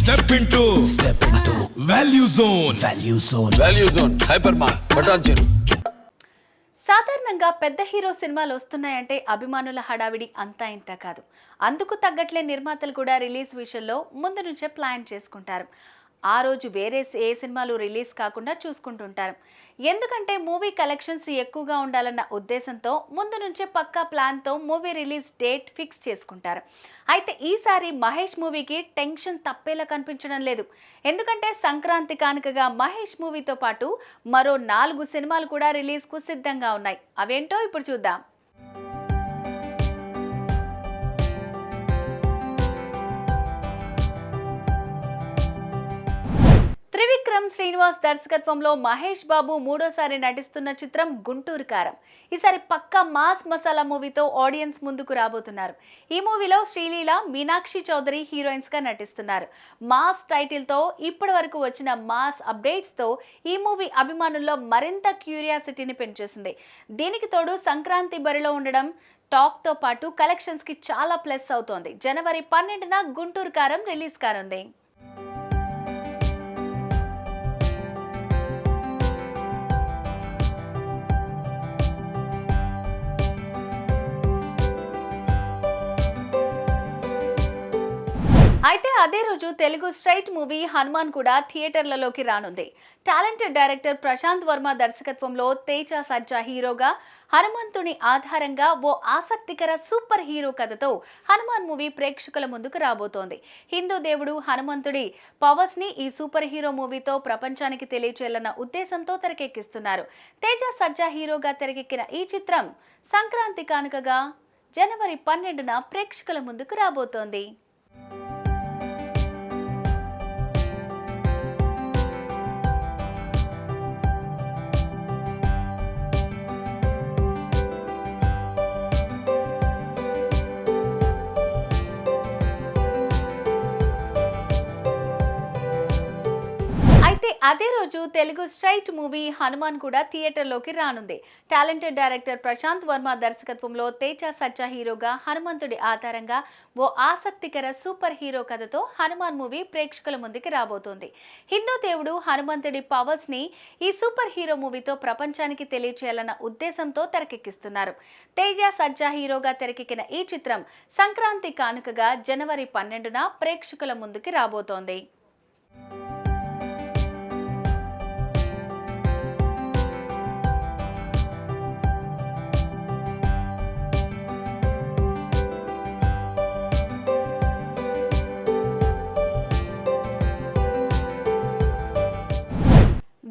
Step into Value Zone. Value Zone. Hypermart. Button. సాధారణంగా పెద్ద hero సినిమాలు వస్తున్నాయంటే అభిమానుల హడావిడి అంతా ఇంత కాదు. అందుకు తగ్గట్లే నిర్మాతలు కూడా రిలీజ్ విషయంలో ముందు నుంచే ప్లాన్ చేసుకుంటారు. ఆ రోజు వేరే ఏ సినిమాలు రిలీజ్ కాకుండా చూసుకుంటుంటారు. ఎందుకంటే మూవీ కలెక్షన్స్ ఎక్కువగా ఉండాలన్న ఉద్దేశంతో ముందు నుంచే పక్కా ప్లాన్తో మూవీ రిలీజ్ డేట్ ఫిక్స్ చేసుకుంటారు. అయితే ఈసారి మహేష్ మూవీకి టెన్షన్ తప్పేలా కనిపించడం లేదు. ఎందుకంటే సంక్రాంతి కానుకగా మహేష్ మూవీతో పాటు మరో 4 సినిమాలు కూడా రిలీజ్కు సిద్ధంగా ఉన్నాయి. అవేంటో ఇప్పుడు చూద్దాం. త్రివిక్రమ్ శ్రీనివాస్ దర్శకత్వంలో మహేష్ బాబు మూడోసారి నటిస్తున్న చిత్రం గుంటూరు కారం. ఈసారి పక్కా మాస్ మసాలా మూవీతో ఆడియన్స్ ముందుకు రాబోతున్నారు. ఈ మూవీలో శ్రీలీల, మీనాక్షి చౌదరి హీరోయిన్స్ గా నటిస్తున్నారు. మాస్ టైటిల్ తో ఇప్పటి వరకు వచ్చిన మాస్ అప్డేట్స్ తో ఈ మూవీ అభిమానుల్లో మరింత క్యూరియాసిటీని పెంచేసింది. దీనికి తోడు సంక్రాంతి బరిలో ఉండడం టాక్ తో పాటు కలెక్షన్స్ కి చాలా ప్లస్ అవుతోంది. జనవరి 12న గుంటూరు కారం రిలీజ్ కానుంది. అయితే అదే రోజు తెలుగు స్ట్రైట్ మూవీ హనుమాన్ కూడా థియేటర్లలోకి రానుంది. టాలెంటెడ్ డైరెక్టర్ ప్రశాంత్ వర్మ దర్శకత్వంలో తేజ సజ్జా హీరోగా హనుమంతుని ఆధారంగా ఓ ఆసక్తికర సూపర్ హీరో కథతో హనుమాన్ మూవీ ప్రేక్షకుల ముందుకు రాబోతోంది. హిందూ దేవుడు హనుమంతుడి పవర్స్ ని ఈ సూపర్ హీరో మూవీతో ప్రపంచానికి తెలియచేయాలన్న ఉద్దేశంతో తెరకెక్కిస్తున్నారు. తేజ సజ్జా హీరోగా తెరకెక్కిన ఈ చిత్రం సంక్రాంతి కానుకగా జనవరి 12న ప్రేక్షకుల ముందుకు రాబోతోంది. అయితే అదే రోజు తెలుగు స్ట్రైట్ మూవీ హనుమాన్ కూడా థియేటర్లోకి రానుంది. టాలెంటెడ్ డైరెక్టర్ ప్రశాంత్ వర్మ దర్శకత్వంలో తేజ సజ్జా హీరోగా హనుమంతుడి ఆధారంగా ఓ ఆసక్తికర సూపర్ హీరో కథతో హనుమాన్ మూవీ ప్రేక్షకుల ముందుకు రాబోతోంది. హిందూ దేవుడు హనుమంతుడి పవర్స్ ని ఈ సూపర్ హీరో మూవీతో ప్రపంచానికి తెలియచేయాలన్న ఉద్దేశంతో తెరకెక్కిస్తున్నారు. తేజ సజ్జా హీరోగా తెరకెక్కిన ఈ చిత్రం సంక్రాంతి కానుకగా జనవరి 12న ప్రేక్షకుల ముందుకు రాబోతోంది.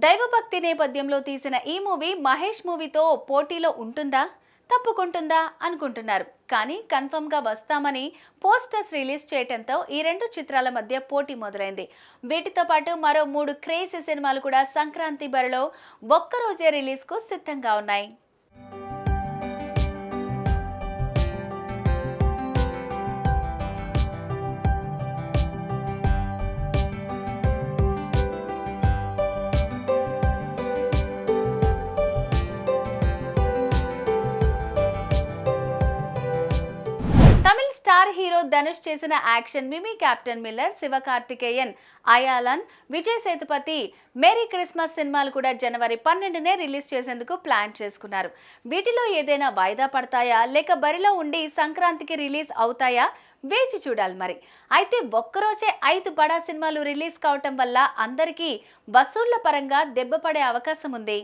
దైవభక్తి నేపథ్యంలో తీసిన ఈ మూవీ మహేష్ మూవీతో పోటీలో ఉంటుందా, తప్పుకుంటుందా అనుకుంటున్నారు. కానీ కన్ఫర్మ్ గా వస్తామని పోస్టర్స్ రిలీజ్ చేయడంతో ఈ 2 చిత్రాల మధ్య పోటీ మొదలైంది. వీటితో పాటు మరో 3 క్రేజీ సినిమాలు కూడా సంక్రాంతి బరిలో ఒక్కరోజే రిలీజ్ కు సిద్ధంగా ఉన్నాయి. స్టార్ హీరో ధనుష్ చేసిన యాక్షన్ మిమీ, Captain Miller, Sivakarthikeyan, Ayalaan, Vijay Sethupathi Merry Christmas సినిమాలు కూడా జనవరి 12నే రిలీజ్ చేసేందుకు ప్లాన్ చేసుకున్నారు. వీటిలో ఏదైనా వాయిదా పడతాయా లేక బరిలో ఉండి సంక్రాంతికి రిలీజ్ అవుతాయా వేచి చూడాలి మరి. అయితే ఒక్కరోజే 5 బడా సినిమాలు రిలీజ్ కావటం వల్ల అందరికీ వసూళ్ల పరంగా దెబ్బపడే అవకాశం ఉంది.